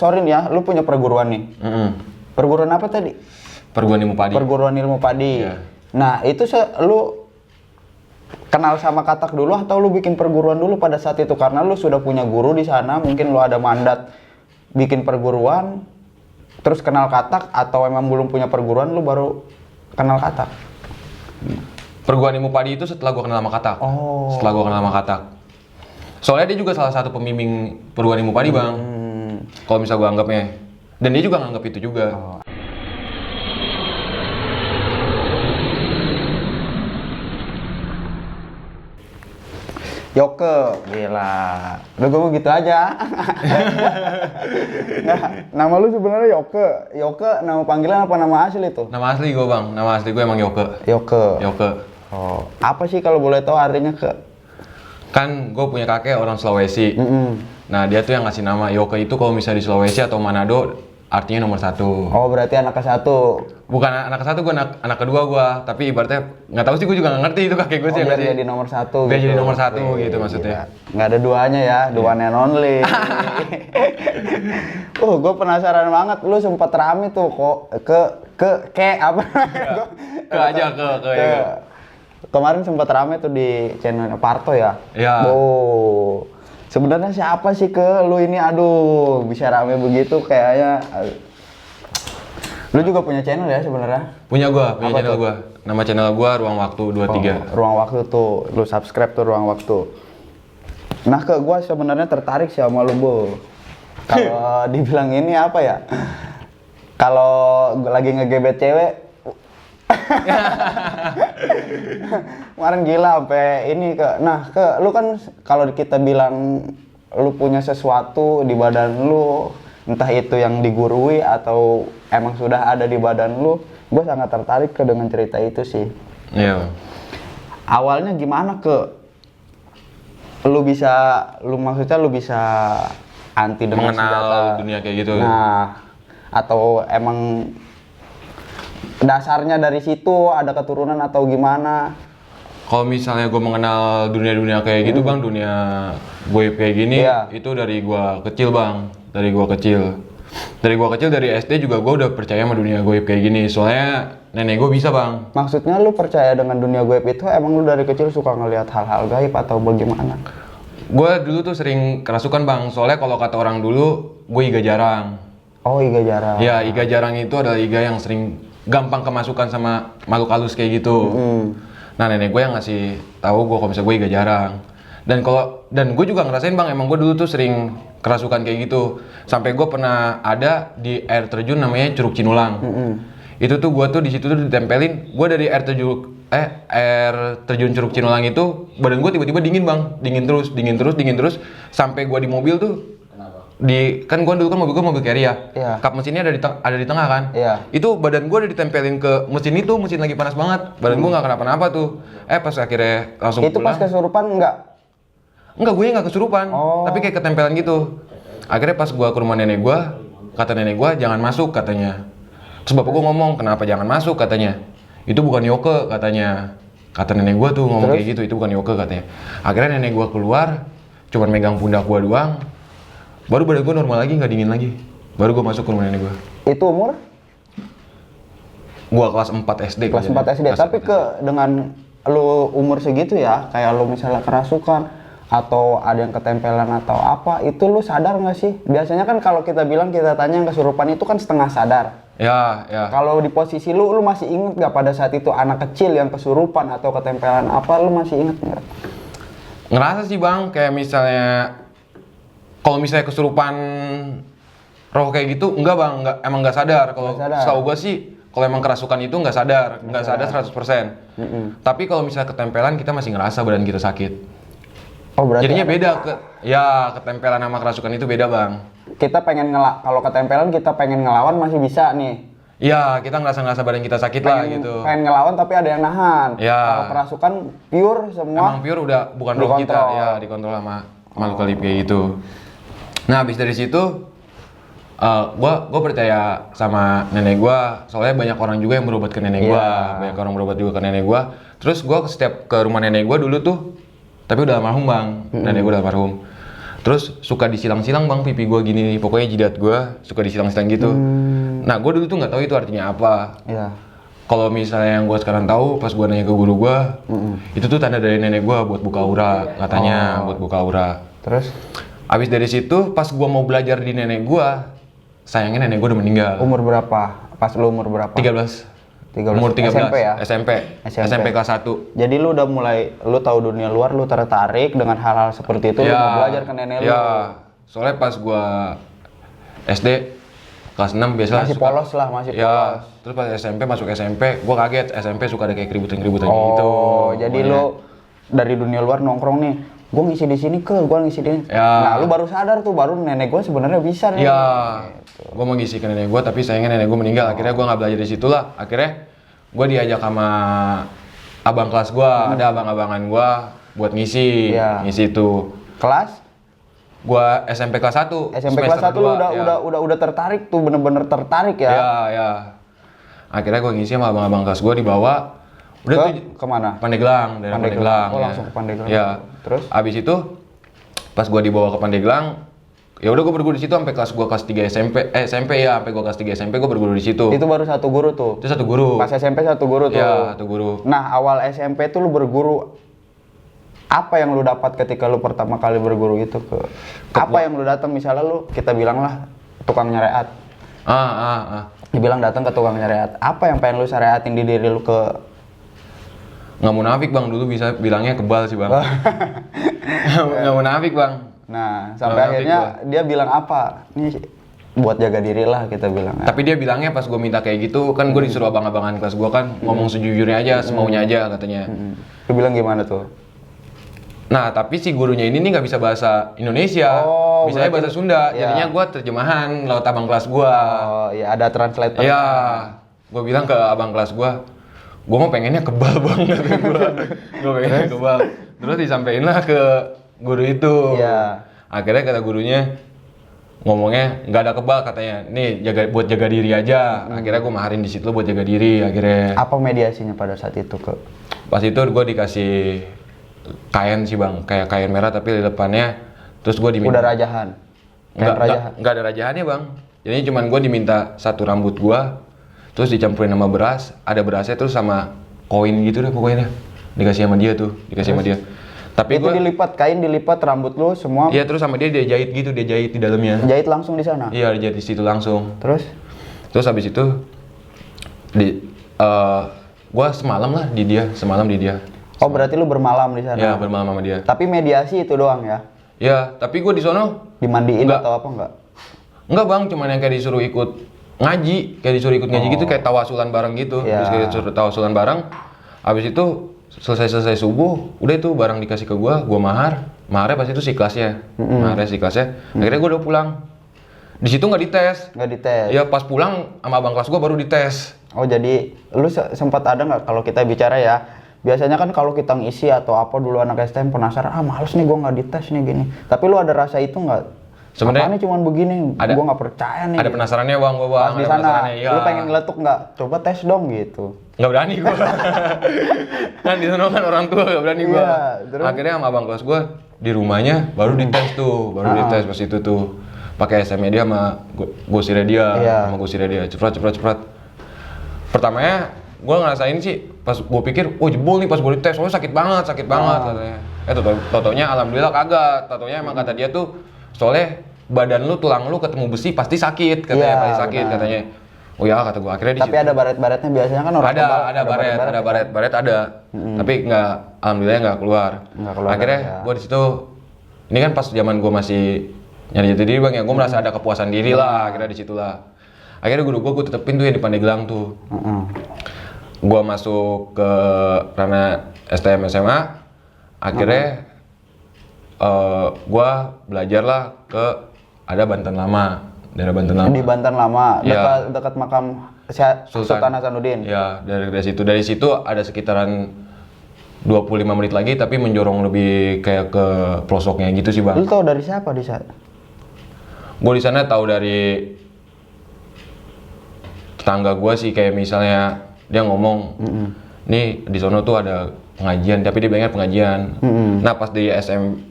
Sorry nih ya, lu punya perguruan nih. Perguruan apa tadi? Perguruan Ilmu Padi. Perguruan Ilmu Padi. Iya. Nah, itu lu kenal sama Katak dulu atau lu bikin perguruan dulu pada saat itu? Karena lu sudah punya guru di sana, mungkin lu ada mandat bikin perguruan, terus kenal Katak, atau emang belum punya perguruan lu baru kenal Katak? Perguruan Ilmu Padi itu setelah gua kenal sama Katak. Oh. Setelah gua kenal sama Katak. Soalnya dia juga salah satu pembimbing perguruan Ilmu Padi, Bang. Kalau misal gua anggapnya. Dan dia juga nganggap itu juga. Yoke, gila. Udah gue mau gitu aja. Nah, nama lu sebenarnya Yoke. Yoke nama panggilan apa nama asli itu? Nama asli gua, Bang. Nama asli gua emang Yoke. Yoke. Yoke. Oh, apa sih kalau boleh tahu artinya ke? Kan gue punya kakek orang Sulawesi. Nah, dia tuh yang ngasih nama Yoke itu kalau misalnya di Sulawesi atau Manado artinya nomor 1. Oh, berarti anak ke-1. Bukan anak ke-1, gue anak kedua gue. Tapi ibaratnya nggak tahu sih, gue juga nggak ngerti itu kakek gue sih. Biar jadi nomor 1 Biar gitu. jadi nomor 1 gitu maksudnya. Nggak ada duanya ya, the one and only. Gue penasaran banget. Lu sempat rame tuh kok ke apa? Ke. Kemarin sempat rame tuh di channel Parto ya. Iya. Oh. Sebenarnya siapa sih ke lu ini? Aduh, bisa rame begitu kayaknya. Lu juga punya channel ya sebenarnya? Punya channel tuh? gue. Nama channel gue Ruang Waktu 23. Ruang Waktu tuh, lu subscribe tuh Ruang Waktu. Nah, ke gua sebenarnya tertarik sih sama lu, Bu. Kalau dibilang ini apa ya? Kalau lagi ngegebet cewek, kemarin gila sampai ini lu kan kalau kita bilang lu punya sesuatu di badan lu, entah itu yang digurui atau emang sudah ada di badan lu, gue sangat tertarik dengan cerita itu sih. Iya. Awalnya gimana lu maksudnya lu bisa anti dengan Mengenal senjata dunia kayak gitu. Nah, atau emang dasarnya dari situ ada keturunan atau gimana? Kalau misalnya gue mengenal dunia-dunia kayak gitu, Bang, dunia gue kayak gini, itu dari gue kecil, Bang. Dari gue kecil, dari SD juga gue udah percaya sama dunia gue kayak gini. Soalnya nenek gue bisa, Bang. Maksudnya lu percaya dengan dunia gaib itu emang lu dari kecil suka ngelihat hal-hal gaib atau bagaimana? Gue dulu tuh sering kerasukan, Bang. Soalnya kalau kata orang dulu, gue iga jarang. Oh, iga jarang. Ya, iga jarang itu adalah iga yang sering gampang kemasukan sama makhluk halus kayak gitu. Nah, nenek gue yang ngasih tahu gue kalau misalnya gue iga jarang. Dan gue juga ngerasain, Bang, emang gue dulu tuh sering kerasukan kayak gitu. Sampai gue pernah ada di air terjun namanya Curug Cinulang. Itu tuh gue tuh di situ tuh ditempelin. Gue dari air terjun Curug Cinulang itu badan gue tiba-tiba dingin, Bang. Dingin terus sampai gue di mobil tuh. Kan gue dulu kan mobil carry ya. Kap mesinnya ada di tengah kan. Itu badan gue udah ditempelin ke mesin itu, mesin lagi panas banget. Badan gue nggak kenapa-napa tuh. Pas akhirnya langsung itu pulang. Pas kesurupan Enggak, gue nggak kesurupan. Tapi kayak ketempelan gitu. Akhirnya pas gue ke rumah nenek gue, kata nenek gue jangan masuk katanya. Terus bapak gue ngomong kenapa jangan masuk katanya. Itu bukan yoke katanya. Kata nenek gue tuh ngomong kayak gitu, itu bukan yoke katanya. Akhirnya nenek gue keluar, cuman megang pundak gue doang. Baru badan gue normal lagi, nggak dingin lagi. Baru gue masuk ke rumah nenek gue. Itu umur? Gue kelas 4 SD. Kelas 4 SD. Tapi dengan lu umur segitu ya, kayak lu misalnya kerasukan atau ada yang ketempelan atau apa, itu lu sadar nggak sih? Biasanya kan kalau kita bilang, kita tanya yang kesurupan itu kan setengah sadar. Ya. Kalau di posisi lu masih inget nggak pada saat itu anak kecil yang kesurupan atau ketempelan apa, lu masih inget nggak? Ngerasa sih, Bang, kayak misalnya kalau misalnya kesurupan roh kayak gitu, enggak, Bang, emang nggak sadar. Kalau setahu gue sih, kalau emang kerasukan itu nggak sadar 100%. Tapi kalau misalnya ketempelan, kita masih ngerasa badan kita sakit. Oh, berarti jadinya beda ketempelan sama kerasukan itu beda, Bang. Kita pengen kalau ketempelan kita pengen ngelawan masih bisa nih. Iya, kita ngerasa badan kita sakit lah gitu. Pengen ngelawan tapi ada yang nahan. Kalau kerasukan pure semua. Emang pure udah bukan roh kita, ya dikontrol sama makhluk halus kayak gitu. Nah, habis dari situ gue percaya sama nenek gue, soalnya banyak orang juga yang berobat ke nenek gue, banyak orang berobat juga ke nenek gue. Terus gue setiap ke rumah nenek gue dulu tuh, tapi udah almarhum, Bang, nenek gue udah almarhum. Terus suka disilang-silang bang pipi gue gini nih, pokoknya jidat gue suka disilang-silang gitu. Nah gue dulu tuh nggak tahu itu artinya apa. Iya. Kalau misalnya yang gue sekarang tahu, pas gue nanya ke guru gue, itu tuh tanda dari nenek gue buat buka aura, katanya buat buka aura. Terus Abis dari situ, pas gue mau belajar di nenek gue, sayangnya nenek gue udah meninggal. umur berapa? Pas lu umur berapa? 13. 13. Umur 13. SMP ya? SMP kelas 1. Jadi lu udah mulai, lu tahu dunia luar, lu tertarik dengan hal-hal seperti itu, lu mau belajar ke nenek lu. Ya, soalnya pas gua SD kelas 6 biasa Masih polos lah, masih ya, polos. terus pas SMP masuk SMP, gua kaget SMP suka ada kayak keributan-keributan gitu. Oh, jadi lu dari dunia luar nongkrong nih, gua ngisi di sini gua ngisi di sini. Ya. Nah, lu baru sadar tuh, baru nenek gua sebenarnya bisa nih. Iya. Gua mau ngisi ke nenek gua tapi sayangnya nenek gua meninggal. Akhirnya gua nggak belajar di situ lah. Akhirnya gua diajak sama abang kelas gua, ada abang-abangan gua buat ngisi, Iya. ngisi itu. Kelas Gua SMP kelas 1. SMP kelas 1 lu udah tertarik tuh, bener-bener tertarik ya. Ya, ya. Akhirnya gue ngisi sama abang-abang kelas gue dibawa. Udah tuh kemana? Pandeglang, dari Pandeglang. Oh, Ya. langsung ke Pandeglang. Ya. Terus? Abis itu pas gue dibawa ke Pandeglang, ya udah gue berguru di situ sampai kelas gue kelas 3 SMP ya, sampai gue kelas 3 SMP gue berguru di situ. Itu baru satu guru tuh. Itu satu guru. Pas SMP satu guru tuh. Ya, satu guru. Nah, awal SMP tuh lu berguru, apa yang lu dapat ketika lu pertama kali berguru itu apa yang lu datang, misalnya lu kita bilang lah tukang nyariat. Dibilang datang ke tukang nyariat. Apa yang pengen lu syariatin di diri lu ke? Nggak munafik bang, dulu bisa bilangnya kebal sih bang. Nggak munafik bang. Nah, sampai akhirnya dia bilang apa? Ini buat jaga diri lah kita bilang. Tapi dia bilangnya pas gue minta kayak gitu, kan gue disuruh abang-abangan kelas gue kan ngomong sejujurnya aja, semaunya aja katanya. Lu bilang gimana tuh? Nah, tapi si gurunya ini nih nggak bisa bahasa Indonesia, Oh, bisanya berarti- bahasa Sunda. ya. Jadinya gue terjemahan lewat abang kelas gue. Oh, ya ada translator. Iya, gue bilang ke abang kelas gue mau pengennya kebal banget gue pengennya kebal. Terus disampaikan lah ke guru itu. Iya. Akhirnya kata gurunya ngomongnya nggak ada kebal katanya. Nih buat jaga diri aja. Akhirnya gue maharin di situ buat jaga diri. Akhirnya Apa mediasinya pada saat itu ke? pas itu gue dikasih kain sih bang, kayak kain merah tapi di depannya. Terus gue diminta. Udah rajahan. Nggak ada rajahannya bang. Jadi cuman gue diminta satu rambut gue, terus dicampurin sama beras, ada berasnya terus sama koin gitu deh pokoknya deh. Dikasih sama dia tuh, dikasih sama dia. Tapi Itu dilipat, kain dilipat, rambut lu semua iya terus sama dia jahit gitu, dia jahit di dalamnya. jahit langsung di sana. Iya dia jahit di situ langsung. Terus Habis itu gue semalam di dia. oh berarti lu bermalam di sana. Ya bermalam sama dia. Tapi mediasi itu doang ya? Ya tapi gue di sono Dimandiin Enggak. atau apa enggak? enggak bang, cuman yang kayak disuruh ikut ngaji, gitu kayak tawasulan bareng gitu. Ya. Terus kayak disuruh tawasulan bareng. Habis itu selesai subuh, udah itu barang dikasih ke gua maharnya pas itu siklasnya. Akhirnya gua udah pulang. Di situ nggak dites. Nggak dites. Ya pas pulang sama abang kelas gua baru dites. Oh jadi lu sempat ada nggak kalau kita bicara ya? Biasanya kan kalau kita ngisi atau apa dulu anak STM penasaran, males nih gua nggak dites nih gini. Tapi lu ada rasa itu nggak? Sebenarnya apanya cuman begini, ada- gua nggak percaya nih. Ada penasarannya bang, gua Pas bang. di Ada sana, penasarannya, iya. lu pengen ngeletuk nggak? Coba tes dong gitu. Nggak berani gua. Kan di sana kan orang tua nggak berani gua. Iya, terus? Akhirnya sama abang kelas gua di rumahnya baru dites tuh, dites pas itu tuh. Pakai SM-nya dia sama gosirnya dia, Iya. sama gosirnya dia. Ceprat. Pertamanya gua ngerasain sih pas gua pikir, jebol nih pas gua dites, soalnya sakit banget katanya. Totonya alhamdulillah kagak. Totonya emang kata dia tuh soalnya badan lu, tulang lu ketemu besi pasti sakit katanya, Iya, pasti sakit benar. katanya. Oh ya kata gua akhirnya di Tapi situ. ada baret-baretnya biasanya kan orang kebal, Ada baret ada. Tapi nggak, alhamdulillah nggak keluar. Nggak keluar, Akhirnya ya. gua di situ, ini kan pas zaman gua masih nyari jati diri bang ya, gua merasa ada kepuasan diri lah, akhirnya di situ lah. Akhirnya guru gua tetepin tuh yang di Pandeglang tuh. Gua masuk ke ranah STM SMA, akhirnya gua belajar lah ke ada Banten Lama, daerah Banten Lama. Di Banten Lama, Iya. dekat makam Sultan Hasanuddin. Ya, dari situ ada sekitaran 25 menit lagi tapi menjorong lebih kayak ke pelosoknya gitu sih, Bang. Lu tau dari siapa di sana? Gue di sana tahu dari tetangga gue sih, kayak misalnya dia ngomong, nih di sono tuh ada pengajian, tapi dia bilangnya pengajian. Nah pas di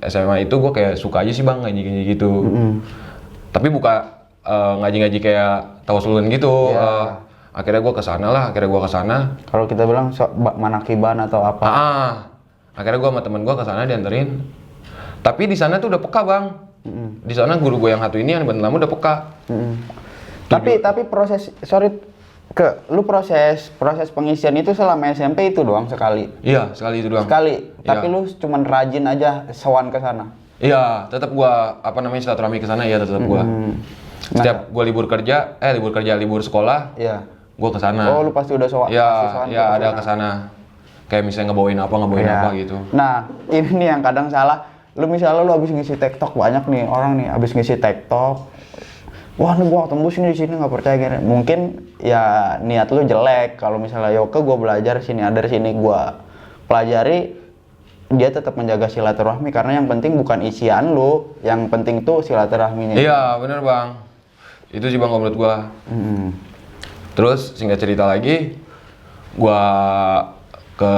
SMA itu gue kayak suka aja sih bang ngaji-ngaji gitu. Tapi buka ngaji-ngaji kayak tawasulun gitu. Akhirnya gue kesana. Kalau kita bilang manakiban atau apa? Akhirnya gue sama temen gue kesana dianterin. Tapi di sana tuh udah peka bang. Di sana guru gue yang satu ini yang Bandar Lama udah peka. Tapi proses lu proses pengisian itu selama SMP itu doang sekali. Iya, sekali itu doang. Sekali. Tapi Iya. lu cuman rajin aja sewan ke sana. Iya, tetap gua silaturahmi ke sana ya tetap gua. Setiap gua libur sekolah, Iya. gua ke sana. Oh, lu pasti udah pasti Iya, sowan iya ada ke sana. Kayak misalnya ngebawain Iya. apa gitu. Nah, ini nih yang kadang salah. Lu misalnya lu habis ngisi TikTok, banyak nih orang nih habis ngisi TikTok. Wah, nih gua tembus nih di sini nggak percaya gini. Mungkin ya niat lu jelek. Kalau misalnya Yoke gua belajar sini ada sini gua pelajari, dia tetap menjaga silaturahmi karena yang penting bukan isian lu, yang penting tuh silaturahminya. Iya, bener bang. Itu sih bang kalau menurut gua. Terus singkat cerita lagi, gua ke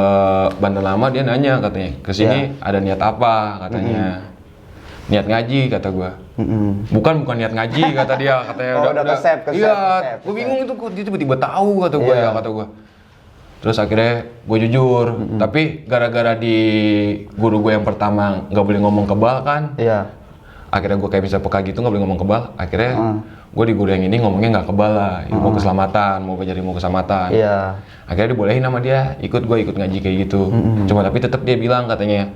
Bandar Lama, dia nanya katanya, kesini ada niat apa katanya. Niat ngaji kata gua. Bukan niat ngaji kata dia, katanya Oh, udah kesep. Iya, gua bingung itu kok dia tiba-tiba tahu kata gua. Iya. Ya kata gua. Terus akhirnya gue jujur, tapi gara-gara di guru gue yang pertama nggak boleh ngomong kebal kan, Iya. akhirnya gue kayak bisa peka gitu nggak boleh ngomong kebal, akhirnya gue di guru yang ini ngomongnya nggak kebal lah, ilmu keselamatan, mau belajar ilmu keselamatan. Iya. Akhirnya dibolehin sama dia, ikut ngaji kayak gitu. Cuma tapi tetap dia bilang katanya,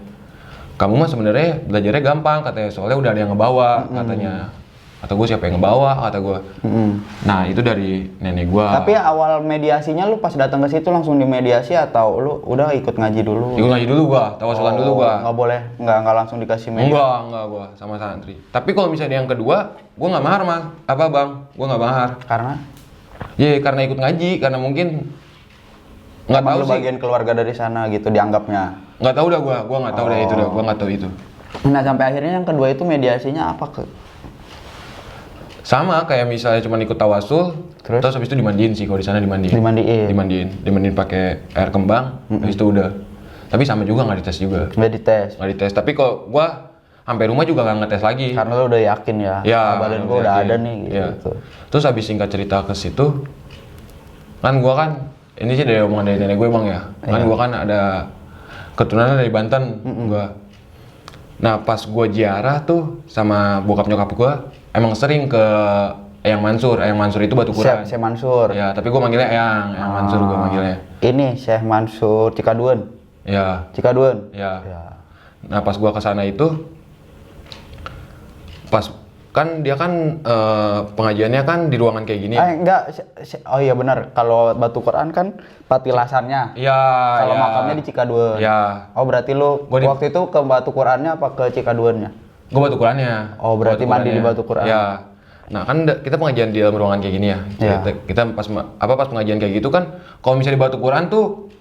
kamu mah sebenarnya belajarnya gampang katanya, soalnya udah ada yang ngebawa katanya. Atau gue siapa yang ngebawa kata gue. Nah itu dari nenek gue. Tapi awal mediasinya lu pas datang ke situ langsung dimediasi atau lu udah ikut ngaji dulu? Ikut ngaji dulu gue, tawasulan dulu gue. Nggak boleh, nggak langsung dikasih mediasi. Enggak gue sama santri. Tapi kalau misalnya yang kedua, gue nggak mahar mas. Apa bang? Gue nggak mahar. Karena? Ya karena ikut ngaji, karena mungkin nggak tahu Lu sih. bagian keluarga dari sana gitu dianggapnya. Nggak tahu dah gue nggak tahu dah itu dah, gue nggak tahu itu. Nah sampai akhirnya yang kedua itu mediasinya apa ke? Sama kayak misalnya cuma ikut tawasul, terus habis itu dimandiin sih kalau di sana Dimandiin. dimandiin pakai air kembang, habis itu udah. Tapi sama juga nggak dites juga, Nggak dites. nggak dites. Tapi kalau gua sampai rumah juga nggak ngetes lagi. Karena lu udah yakin ya. Ya, Badan gua udah yakin. ada nih gitu. Ya. Terus habis singkat cerita ke situ, kan gua kan ini sih dari omongan dari nenek gue bang ya. Kan gua kan ada keturunan dari Banten gua. Nah pas gua ziarah tuh sama bokap nyokap gua, emang sering ke Eyang Mansur. Eyang Mansur itu batu Quran. Syekh Mansur. Ya, tapi gua manggilnya Eyang Mansur gua manggilnya. Ini Syekh Mansur Cikaduen. Ya, Cikaduen. ya. Ya. Nah pas gua kesana itu, pas kan dia kan pengajiannya kan di ruangan kayak gini. Enggak. Oh iya benar. Kalau batu Quran kan patilasannya. Iya. Kalau ya. makamnya di Cikaduen. Ya. Oh berarti lu waktu itu ke batu Qurannya apa ke Cikaduennya? Gua batu Qurannya. Oh berarti mandi di batu Quran. Ya. Nah kan kita pengajian di dalam ruangan kayak gini ya. Ya. Kita pas pengajian kayak gitu kan, kalau misalnya di batu Quran tuh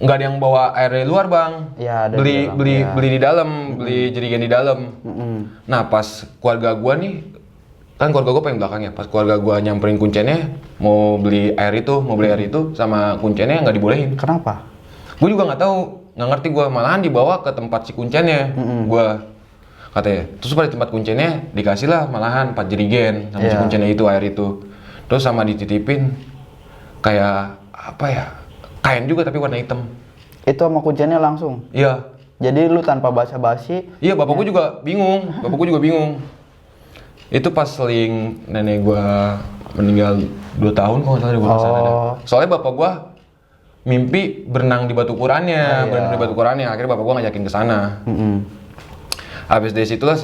nggak ada yang bawa air dari luar bang. Ya, ada beli di dalam, beli ya. beli di dalam, beli jerigen di dalam. Nah pas keluarga gua nih, kan keluarga gua paling belakang ya. Pas keluarga gua nyamperin kuncennya, mau beli air itu sama kuncennya nggak dibolehin. Kenapa? Gue juga nggak tahu, nggak ngerti gue, malahan dibawa ke tempat si kuncennya. Gua katanya, terus pada tempat kuncennya dikasih lah malahan 4 jerigen sama si kuncennya itu, air itu. Terus sama dititipin kayak apa ya, kain juga tapi warna hitam. Itu sama kuncinya langsung. Iya. Jadi lu tanpa basa-basi. Iya, bapak gue juga bingung. Itu pas seling nenek gue meninggal 2 tahun kalau nggak salah di sana. Soalnya bapak gue mimpi berenang di batu Qurannya, akhirnya bapak gue ngajakin ke sana. Habis dari situlah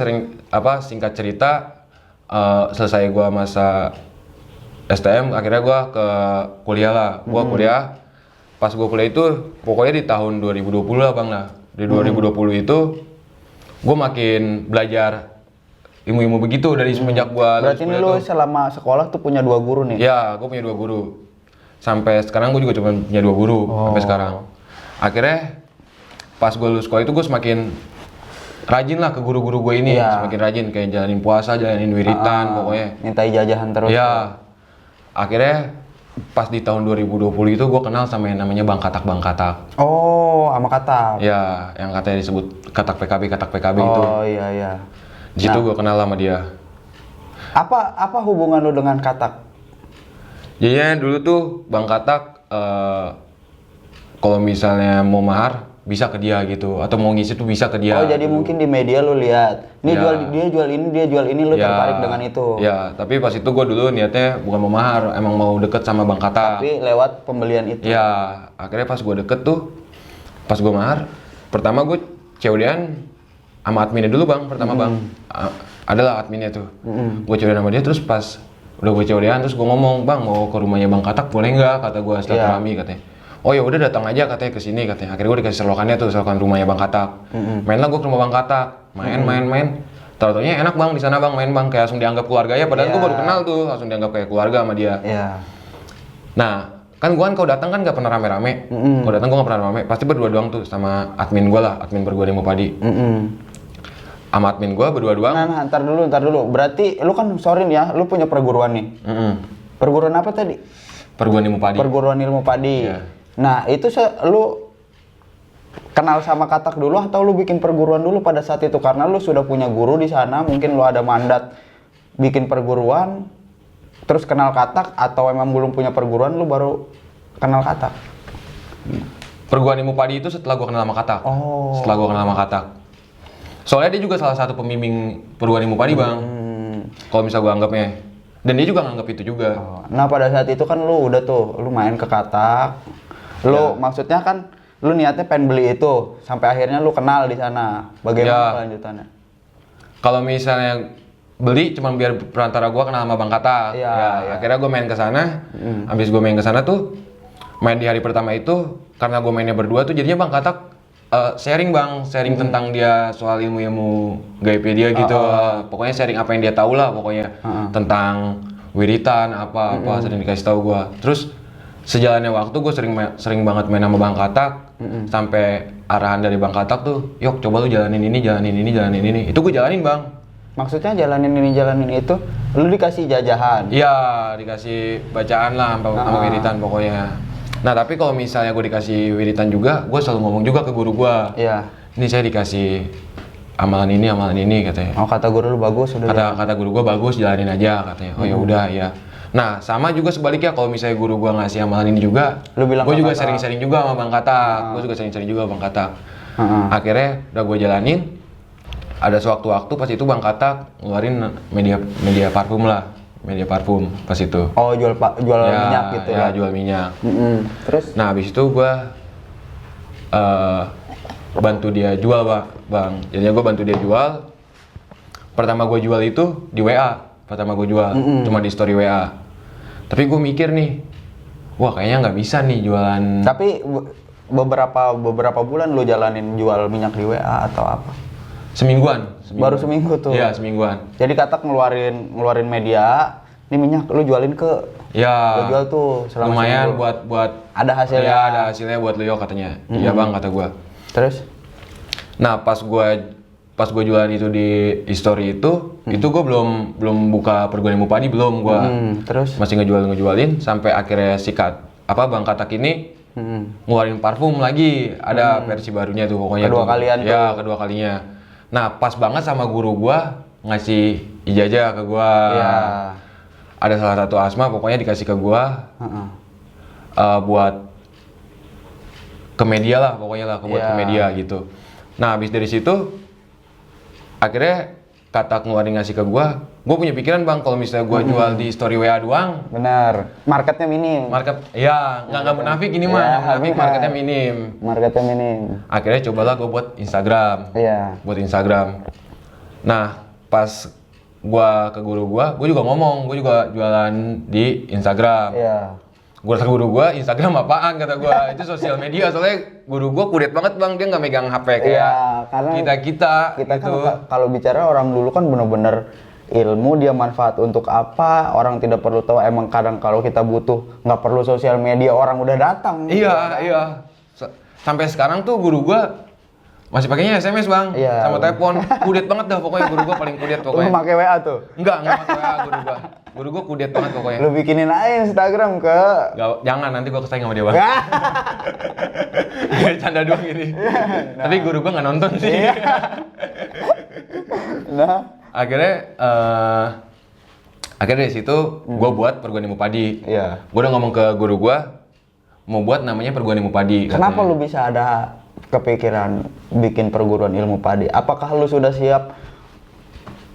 singkat cerita, selesai gue masa STM, akhirnya gue ke kuliah lah. Gue kuliah, pas gue kuliah itu pokoknya di tahun 2020 lah bang lah. Di 2020 itu gue makin belajar ilmu-ilmu begitu dari semenjak gue. Berarti ini lu selama sekolah tuh punya 2 guru nih? Ya, gue punya 2 guru. Sampai sekarang gue juga cuma punya 2 guru sampai sekarang. Akhirnya pas gue lulus sekolah itu gue semakin rajin lah ke guru-guru gue ini, semakin rajin kayak jalanin puasa, jalanin wiritan pokoknya. Minta ijazahan terus. Ya, akhirnya pas di tahun 2020 itu gue kenal sama yang namanya Bang Katak. Oh, sama Katak. Ya, yang katanya disebut Katak PKB itu. Oh iya iya. Di situ gue kenal sama dia. Apa hubungan lu dengan Katak? Jadinya dulu tuh Bang Katak kalau misalnya mau mahar bisa ke dia gitu, atau mau ngisi tuh bisa ke dia. Oh jadi gitu. mungkin di media lu lihat, ini Ya. dia jual ini, lu tertarik dengan itu. Ya, tapi pas itu gue dulu niatnya bukan mau mahar, emang mau deket sama Bang Katak. Tapi lewat pembelian itu. Ya, akhirnya pas gue deket tuh, pas gue mahar, pertama gue COD-an sama adminnya dulu bang, pertama bang. Adalah adminnya tuh. Gue COD-an sama dia, terus pas udah gue COD-an, terus gue ngomong, bang mau ke rumahnya Bang Katak boleh nggak? Kata gue silaturahmi katanya. Oh ya udah datang aja katanya ke sini katanya. Akhirnya gue dikasih selokan rumahnya Bang Katak. Mainlah gue ke rumah Bang Katak, main. Tahu-taunya enak bang di sana bang, main bang kayak langsung dianggap keluarga ya. Padahal gue baru kenal tuh, langsung dianggap kayak keluarga sama dia. Iya. Nah, kan gue kalau datang kan nggak pernah rame-rame. Kalau datang gue nggak pernah rame, pasti berdua doang tuh sama admin gue lah, admin perguruan ilmu padi. Sama admin gue berdua doang. Nah, ntar dulu. Berarti lu kan sorry nih ya, lu punya perguruan nih. Perguruan apa tadi? Perguruan ilmu padi. Perguruan ilmu padi. Iya. Nah, itu lu kenal sama Katak dulu atau lu bikin perguruan dulu pada saat itu karena lu sudah punya guru di sana, mungkin lu ada mandat bikin perguruan, terus kenal Katak atau emang belum punya perguruan lu baru kenal Katak? Perguruan ilmu padi itu setelah gue kenal sama Katak. Oh. Setelah gue kenal sama Katak. Soalnya dia juga salah satu pembimbing perguruan ilmu padi bang. Kalau misal gue anggapnya. Dan dia juga nganggap itu juga. Oh. Nah, pada saat itu kan lu udah tuh, lu main ke Katak. Lu maksudnya kan lu niatnya pengen beli itu sampai akhirnya lu kenal di sana. Bagaimana kelanjutannya? Kalau misalnya beli cuma biar perantara gue kenal sama Bang Katak. Iya. Akhirnya gue main ke sana. Habis gue main ke sana tuh, main di hari pertama itu karena gue mainnya berdua tuh jadinya Bang Katak sharing tentang dia soal ilmu-ilmu gaibnya dia gitu. Pokoknya sharing apa yang dia tahu lah pokoknya tentang wiritan apa sering dikasih tahu gue. Terus sejalannya waktu gue sering banget main sama Bang Katak sampai arahan dari Bang Katak tuh, "Yok, coba lu jalanin ini." Itu gue jalanin, Bang. Maksudnya jalanin itu, lu dikasih jajahan? Iya, dikasih bacaan lah sama wiritan pokoknya. Nah, tapi kalau misalnya gue dikasih wiritan juga, gue selalu ngomong juga ke guru gue. Iya. Ini saya dikasih amalan ini katanya. Oh, kata guru lu bagus udah. Kata guru gue bagus, jalanin aja katanya. Oh ya udah ya. Nah, sama juga sebaliknya kalau misalnya guru gue ngasih amalan ini juga, lu bilang gue juga Katak. sering-sering juga sama Bang Katak. Gue juga sering-sering juga sama Bang Katak. Akhirnya udah gue jalanin. Ada sewaktu-waktu pas itu Bang Katak ngeluarin media parfum lah. Media parfum pas itu. Oh, jual minyak gitu ya? Ya, jual minyak. Terus? Nah, habis itu gue bantu dia jual, Bang. Jadinya gue bantu dia jual. Pertama gue jual itu di WA. Cuma di story WA. Tapi gue mikir nih, wah kayaknya nggak bisa nih jualan. Tapi beberapa bulan lu jalanin jual minyak di WA atau apa? Semingguan. Baru seminggu tuh? Iya, semingguan. Jadi Katak ngeluarin media, ini minyak lu jualin ke, Ya. lu jual tuh selama lumayan seminggu. buat Ada hasilnya? Ya, ada hasilnya buat lu yo katanya. Iya bang, kata gue. Terus? Nah, pas gue jualan itu di story itu gue belum buka perguruan ilmu padi, belum gue. Terus? Masih ngejualin sampai akhirnya Bang Katak ini ngeluarin parfum lagi, ada versi barunya tuh pokoknya. Kedua kalian tuh? Ya, kedua kalinya. Nah, pas banget sama guru gue ngasih ijazah ke gue. Iya. Ada salah satu asma pokoknya dikasih ke gue buat ke media lah pokoknya lah, buat ke media gitu. Nah, habis dari situ akhirnya Katak ngeluarin ngasih ke gue punya pikiran bang, kalau misalnya gue jual di story WA doang, Benar, marketnya minim. ya nggak munafik ini mah, nggak munafik, marketnya minim. Marketnya minim. Akhirnya cobalah gue buat Instagram. Iya. Buat Instagram. Nah, pas gue ke guru gue juga ngomong, gue juga jualan di Instagram. Iya. Gue kata guru gue, Instagram apaan kata gue, itu sosial media, soalnya guru gue kudet banget bang, dia nggak megang HP kayak karena kita kan gitu. kalau bicara orang dulu kan bener-bener ilmu, dia manfaat untuk apa, orang tidak perlu tahu. Emang kadang kalau kita butuh nggak perlu sosial media, orang udah datang. Iya. Sampai sekarang tuh guru gue masih pakainya SMS bang, sama telepon, kudet banget dah pokoknya, guru gue paling kudet Lu pokoknya. pakai WA tuh? Enggak pakai WA guru gue. Guru gue kudet banget pokoknya. Lu bikinin aja Instagram ke. Jangan, nanti gue kesaing sama dia bang. Canda doang ini. Tapi guru gue nggak nonton sih. Nah, akhirnya dari situ gue buat perguruan ilmu padi. iya. Gue udah ngomong ke guru gue mau buat namanya perguruan ilmu padi. Kenapa katanya. lu bisa ada kepikiran bikin perguruan ilmu padi? Apakah lu sudah siap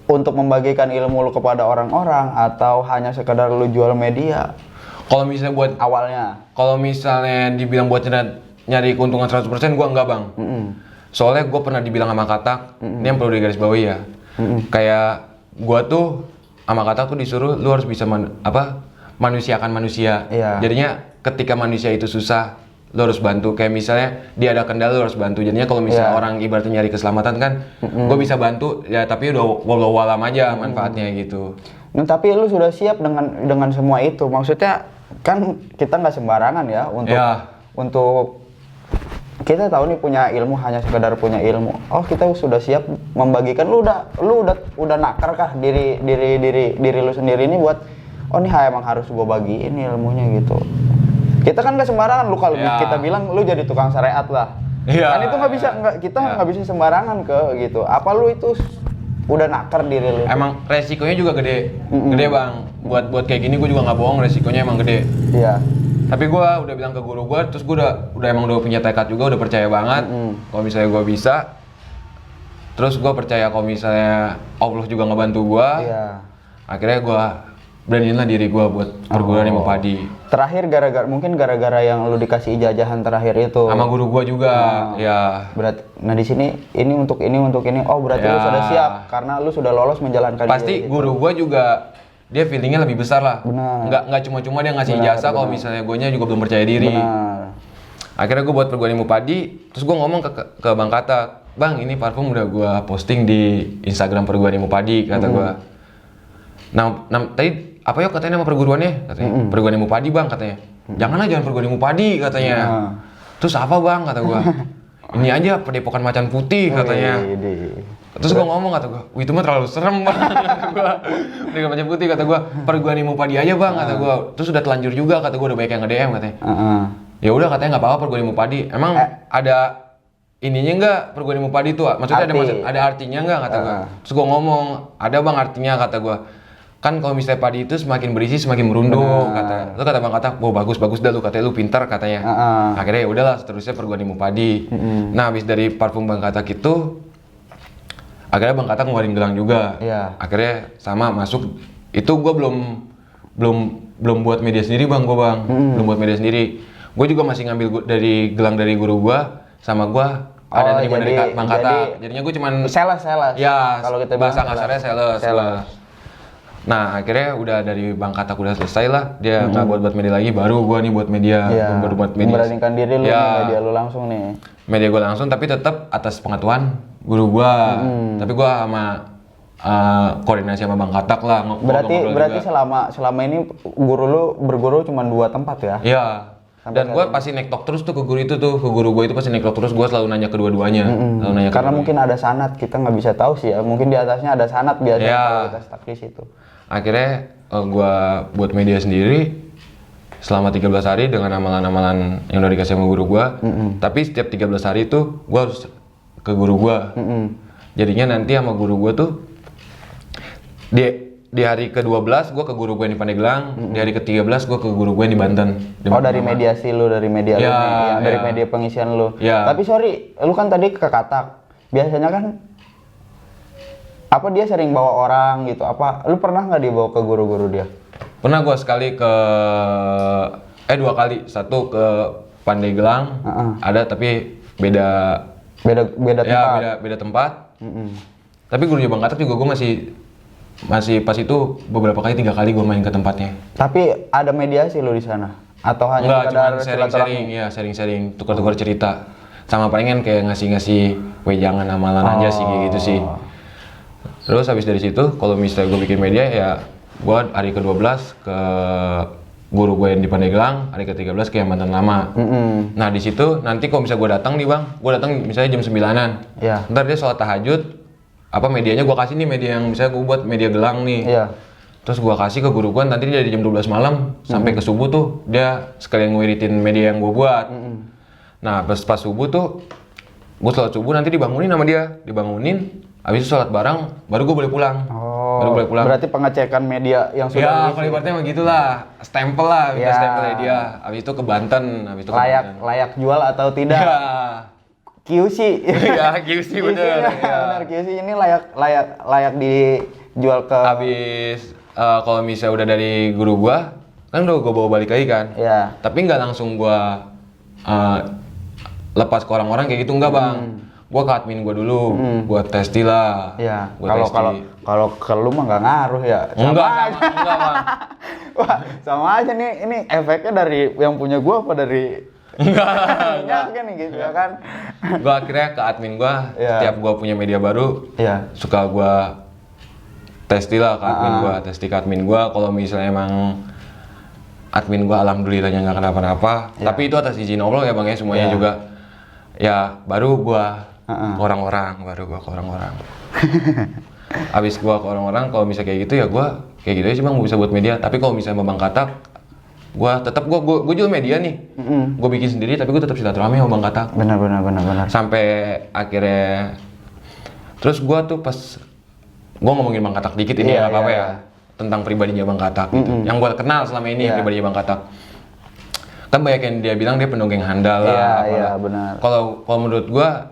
untuk membagikan ilmu lu kepada orang-orang atau hanya sekedar lu jual media Kalau misalnya buat awalnya? Kalau misalnya dibilang buat nyari keuntungan 100%, gua enggak bang. Soalnya gua pernah dibilang sama Katak, ini yang perlu digarisbawahi ya. Kayak gua tuh sama Katak tuh disuruh lu harus bisa manusiakan manusia. Iya. Jadinya ketika manusia itu susah, lu harus bantu. Kayak misalnya dia ada kendala, lu harus bantu. Jadinya kalau misalnya orang ibaratnya nyari keselamatan kan, gua bisa bantu ya, tapi udah walau alam aja manfaatnya gitu. Nah, tapi lu sudah siap dengan semua itu. Maksudnya kan kita nggak sembarangan ya untuk kita tahu nih punya ilmu hanya sekedar punya ilmu. Oh, kita sudah siap membagikan. Lu udah nakar kah diri lu sendiri ini buat oh nih emang harus gua bagiin ilmunya gitu. Kita kan nggak sembarangan. Lu kalau kita bilang lu jadi tukang syariat lah. Kan itu kita nggak bisa sembarangan gitu. Apa lu itu udah nakar diri lu? Emang resikonya juga gede bang. Buat kayak gini gue juga nggak bohong, resikonya emang gede. Iya. Tapi gue udah bilang ke guru gue, terus gue udah punya tekad juga, udah percaya banget. Kalau misalnya gue bisa, terus gue percaya kalau misalnya Allah juga ngebantu gue. Iya. Akhirnya gue beraniin lah diri gue buat perguruan ilmu padi. Terakhir mungkin gara-gara yang lu dikasih ijazahan terakhir itu. Sama guru gue juga, ya. Nah di sini ini untuk ini. Oh berarti lu sudah siap karena lu sudah lolos menjalankan. Pasti guru gue juga dia feelingnya lebih besar lah. Benar. Nggak cuma dia ngasih ijazah kalau misalnya gue juga belum percaya diri. Benar. Akhirnya gue buat perguruan ilmu padi, terus gue ngomong ke Bang Katak, Bang ini parfum udah gue posting di Instagram perguruan ilmu padi, kata gue. Nah tadi apa yuk katanya nama perguruannya? Katanya perguruan ilmu padi bang, katanya. Jangan perguruan ilmu padi, katanya. Terus apa bang, kata gua. Ini aja Padepokan Macan Putih, katanya. Terus gua ngomong, kata gua, wih itu mah terlalu serem bang, kata gua. Padepokan Macan Putih, kata gua, perguruan ilmu padi aja bang, kata gua. Terus udah telanjur juga, kata gua, udah banyak yang nge-DM, katanya. Ya udah, katanya nggak apa-apa perguruan ilmu padi. Emang ada ininya enggak perguruan ilmu padi tuh? Maksudnya ada artinya enggak, kata gua. Terus gua ngomong, ada bang artinya, kata gua. Kan kalau misalnya padi itu semakin berisi semakin merunduk, kata. Lu kata Bang Katak, "Wah, bagus dah lu, katanya lu pintar," katanya. Akhirnya ya udahlah seterusnya perguruan ilmu padi. Nah, habis dari parfum Bang Katak itu akhirnya Bang Katak ngeluarin gelang juga. Akhirnya sama masuk. Itu gua belum buat media sendiri, Bang, belum buat media sendiri. Gua juga masih ngambil dari gelang dari guru gua sama gua ada terima dari Bang Katak. Jadinya gua cuman sales. Ya, kalau kita bahasa kasarnya sales. Nah akhirnya udah dari Bang Katak udah selesai lah, dia nggak buat media lagi, baru gua nih buat media, baru buat media. Memberanikan diri lu, media lu langsung nih. Media gua langsung, tapi tetap atas pengetahuan guru gua. Tapi gua sama koordinasi sama Bang Katak lah. Berarti selama ini guru lu berguru cuma 2 tempat ya? Iya. Dan gua pasti nektok terus tuh ke guru itu tuh, ke guru gua itu pasti nektok terus, gua selalu nanya kedua-duanya. Karena mungkin ada sanad, kita nggak bisa tahu sih ya. Mungkin di atasnya ada sanad biasanya kalau kita stuck di situ. Akhirnya gua buat media sendiri selama 13 hari dengan amalan-amalan yang udah dikasih sama guru gua. Tapi setiap 13 hari itu gua harus ke guru gua. Jadinya nanti sama guru gua tuh di hari ke-12 gua ke guru gua yang di Pandeglang, di hari ke-13 gua ke guru gua yang di Banten. Dari mediasi lu, dari media lu nih, dari media pengisian lu. Tapi sorry, lu kan tadi ke Katak. Biasanya kan apa dia sering bawa orang gitu? Apa lu pernah nggak dibawa ke guru-guru dia? Pernah gua sekali ke 2 kali. Satu ke Pandeglang, ada tapi beda tempat. Beda tempat. Tapi gurunya Bang Katak juga gua masih pas itu beberapa kali, 3 kali gue main ke tempatnya. Tapi ada mediasi lo di sana? Atau hanya sekedar sharing-sharing, tukar-tukar cerita. Sama palingan kayak ngasih wejangan amalan aja sih, kayak gitu sih. Terus habis dari situ, kalau misalnya gue bikin media ya, gue hari ke-12 ke guru gue yang di Pandeglang, hari ke-13 ke yang Banten Lama. Nah di situ nanti kalau misalnya gue datang nih bang, gue datang misalnya jam 9-an. Ntar dia sholat tahajud, medianya gue kasih nih, media yang misalnya gue buat media gelang nih. Terus gua kasih ke guru gua, nanti dari jam 12 malam sampai ke subuh tuh dia sekalian ngiritin media yang gua buat. Nah, pas subuh tuh gua sholat subuh nanti dibangunin sama dia, habis itu sholat bareng, baru gua boleh pulang. Baru boleh pulang. Berarti pengecekan media yang sudah Ya, kalau ibaratnya mah gitulah, stempel lah, minta Ya. stempelnya dia. Habis itu ke Banten, layak jual atau tidak. Ya. QC. Ya, QC bener. Bener, QC ini layak dijual ke. Habis kalau misalnya udah dari guru gua, kan udah gua bawa balik lagi kan. Ya. Tapi nggak langsung gua lepas ke orang-orang kayak gitu, enggak bang. Gua ke admin gua dulu, gua testi lah. Ya. Gua testi. Kalau ke lu mah nggak ngaruh ya. Enggak bang. Wah, sama aja nih. Ini efeknya dari yang punya gua apa dari Enggak. kan nih gitu kan. Gua akhirnya ke admin gua, Ya. setiap gua punya media baru, Iya. suka gua testi lah ke admin gua, testi ke admin gua. Kalau misalnya emang admin gua alhamdulillahnya nggak kenapa-napa, tapi itu atas izin Allah ya bang ya, semuanya juga. Ya baru gua ke orang-orang, Abis gua ke orang-orang, kalau misalnya kayak gitu ya gua kayak gitu aja sih bang, bisa buat media. Tapi kalau misalnya sama Bang Katak, gua jual media nih, gua bikin sendiri, tapi gua tetap silaturahmi sama Bang Katak. Benar. Sampai akhirnya, terus gua tuh pas gua ngomongin Bang Katak dikit ini Iya, nggak apa-apa iya, ya, tentang pribadinya Bang Katak gitu. Yang gua kenal selama ini pribadinya Bang Katak. Kan banyak yang dia bilang dia pendongeng handal lah. Iya, benar. Kalau menurut gua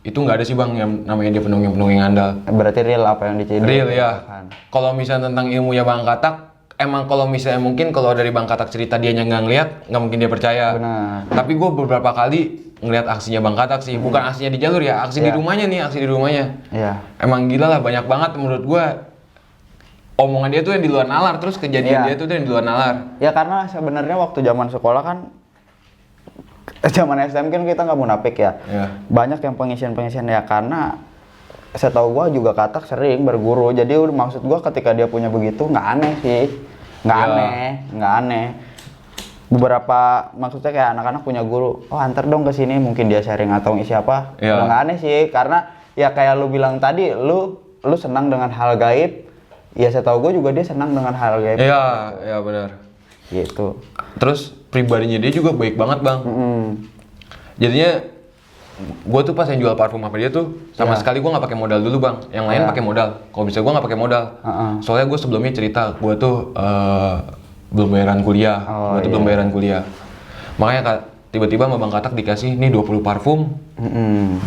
itu nggak ada sih bang yang namanya dia pendongeng handal. Berarti real apa yang diceritain. Real ya. Kalau misalnya tentang ilmunya Bang Katak, emang kalau misalnya mungkin kalau dari Bang Katak cerita dia nggak ngeliat, nggak mungkin dia percaya. Benar. Tapi gue beberapa kali ngeliat aksinya Bang Katak sih, bukan aksinya di jalur ya, aksi di rumahnya nih, aksi di rumahnya. Iya. Emang gila lah, banyak banget menurut gue. Omongan dia tuh yang di luar nalar, terus kejadian dia tuh yang di luar nalar. Ya karena sebenarnya waktu zaman sekolah kan, zaman SM kan kita nggak munafik ya. Iya. Banyak yang pengisian ya karena setahu gua juga Katak sering berguru. Jadi maksud gua ketika dia punya begitu nggak aneh sih. Nggak aneh. Beberapa maksudnya kayak anak-anak punya guru, oh antar dong ke sini, mungkin dia sharing atau ngisi apa. Iya. Nggak aneh sih karena ya kayak lu bilang tadi, lu senang dengan hal gaib. Ya setahu gua juga dia senang dengan hal gaib. Iya benar. Gitu. Terus pribadinya dia juga baik banget bang. Jadinya gue tuh pas yang jual parfum sama dia tuh sama sekali gue nggak pakai modal dulu bang. Yang lain pakai modal. Kalau bisa gue nggak pakai modal. Soalnya gue sebelumnya cerita gue tuh belum bayaran kuliah. Belum bayaran kuliah. Makanya tiba-tiba sama Bang Katak dikasih nih 20 parfum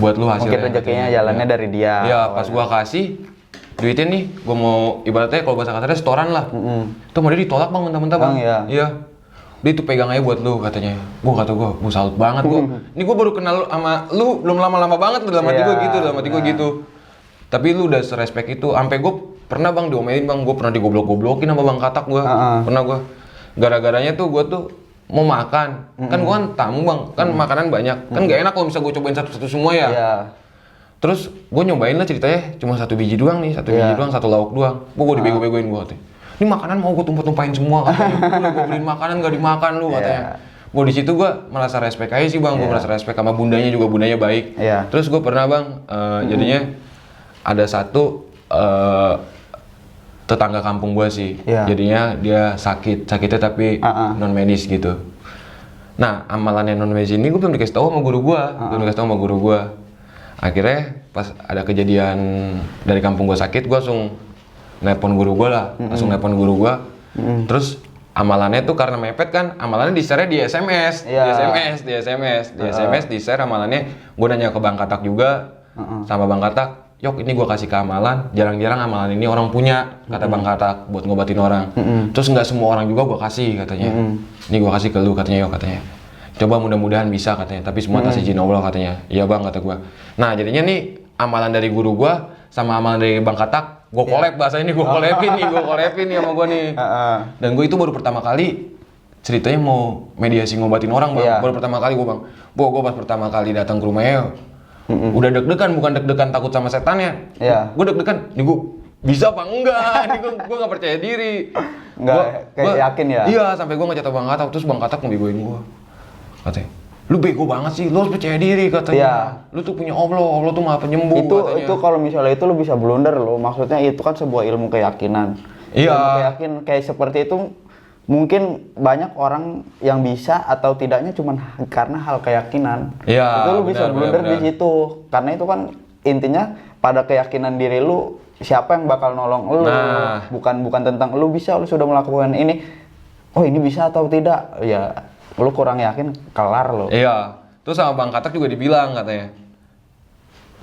buat lu hasilnya. Mungkin rezekinya jalannya dari dia. Iya, pas gue kasih duitnya nih, gue mau ibaratnya kalau bahasa kasarnya setoran lah. Itu mau dia ditolak bang, mentah-mentah bang. Iya. Dia tuh pegang aja buat lu katanya. Gue salut banget gue. Ini gue baru kenal sama lu belum lama-lama banget dalam hati gue gitu, Tapi lu udah serespek itu. Sampai gue pernah bang diomelin bang, gue pernah digoblok-goblokin sama Bang Katak gue. Pernah gue. Gara-garanya tuh gue tuh mau makan. Kan gue kan tamu bang, kan makanan banyak. Kan gak enak kalau bisa gue cobain satu-satu semua ya. Terus gue nyobain lah ceritanya cuma 1 biji doang nih, 1 biji doang, 1 lauk doang. Gue dibego-begoin gue katanya. Ini makanan mau gue tumpah-tumpahin semua katanya. Gue beliin makanan gak dimakan lu katanya. Gue di situ gue merasa respect aja sih bang, gue merasa respect sama bundanya juga, bundanya baik. Terus gue pernah bang, jadinya ada satu tetangga kampung gue sih. Jadinya dia sakitnya tapi non medis gitu. Nah amalannya non medis ini gue belum dikasih tahu sama guru gue, Akhirnya pas ada kejadian dari kampung gue sakit, gue langsung nelpon guru gue lah, Terus amalannya tuh karena mepet kan, amalannya di-share di SMS, di SMS, di-share amalannya. Gue nanya ke Bang Katak juga, sama Bang Katak, Yok ini gue kasih ke amalan, jarang-jarang amalan ini orang punya, kata Bang Katak, buat ngobatin orang. Terus nggak semua orang juga gue kasih katanya. Ini gue kasih ke lu katanya, Yok katanya. Coba mudah-mudahan bisa katanya, tapi semua atas izin Allah katanya. Iya bang kata gue. Nah jadinya nih amalan dari guru gue sama amalan dari Bang Katak, gue collab bahasa ini, gue collabin nih sama gue nih. Dan gue itu baru pertama kali ceritanya mau mediasi ngobatin orang bang. Baru pertama kali gue bang. Gue pas pertama kali datang ke rumahnya, udah deg-degan, bukan deg-degan takut sama setannya. Gue deg-degan, nih gue bisa apa enggak? Nih gue nggak percaya diri. Nggak kayak yakin ya? Iya, sampai gue ngechat Bang Katak, terus Bang Katak ngebegoin gue. Katanya, lu bego banget sih, lu harus percaya diri katanya. Lu tuh punya Allah tuh maha penyembuh katanya. Itu kalau misalnya itu lu bisa blunder lo, maksudnya itu kan sebuah ilmu keyakinan. Iya. Ilmu keyakinan kayak seperti itu mungkin banyak orang yang bisa atau tidaknya cuman karena hal keyakinan. Iya, Itu lu bisa benar, blunder benar, di situ. Karena itu kan intinya pada keyakinan diri lu siapa yang bakal nolong lu. Nah. Bukan tentang lu bisa, lu sudah melakukan ini. Oh, ini bisa atau tidak? Ya, lu kurang yakin, kelar lu. Iya. Terus sama Bang Katak juga dibilang katanya.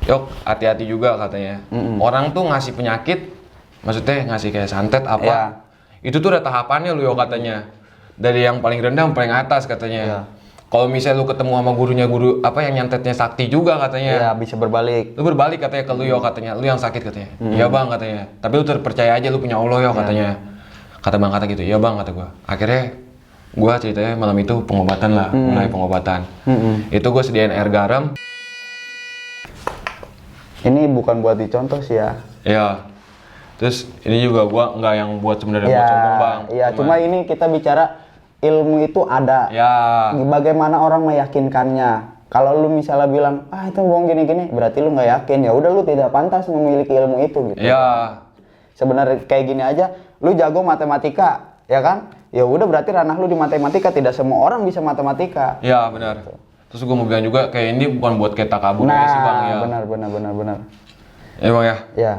Yok, hati-hati juga katanya. Orang tuh ngasih penyakit, maksudnya ngasih kayak santet apa. Iya. Itu tuh udah tahapannya lu yo katanya. Dari yang paling rendah sampai yang atas katanya. Iya. Kalau misalnya lu ketemu sama guru apa yang nyantetnya sakti juga katanya. Iya, bisa berbalik. Lu berbalik katanya ke lu yo katanya. Lu yang sakit katanya. Iya Bang katanya. Tapi lu terpercaya aja lu punya Allah yo katanya. Kata Bang Katak gitu. Iya Bang kata gua. Akhirnya gua ceritanya malam itu pengobatan lah, mulai pengobatan. Itu gua sediain air garam. Ini bukan buat dicontoh sih ya. Iya. Terus ini juga gua nggak yang buat sebenarnya Iya, buat sombong Bang. iya, cuma ini kita bicara ilmu itu ada. Ya. Bagaimana orang meyakinkannya? Kalau lu misalnya bilang, ah itu bohong gini-gini, berarti lu nggak yakin. Ya udah lu tidak pantas memiliki ilmu itu gitu. Ya. Sebenarnya kayak gini aja, lu jago matematika, ya kan? Ya udah berarti ranah lu di matematika, tidak semua orang bisa matematika. Ya benar. Terus gua mau bilang juga kayak ini bukan buat kita kabur Nah, aja sih Bang ya. benar. Ya Bang ya. Ya.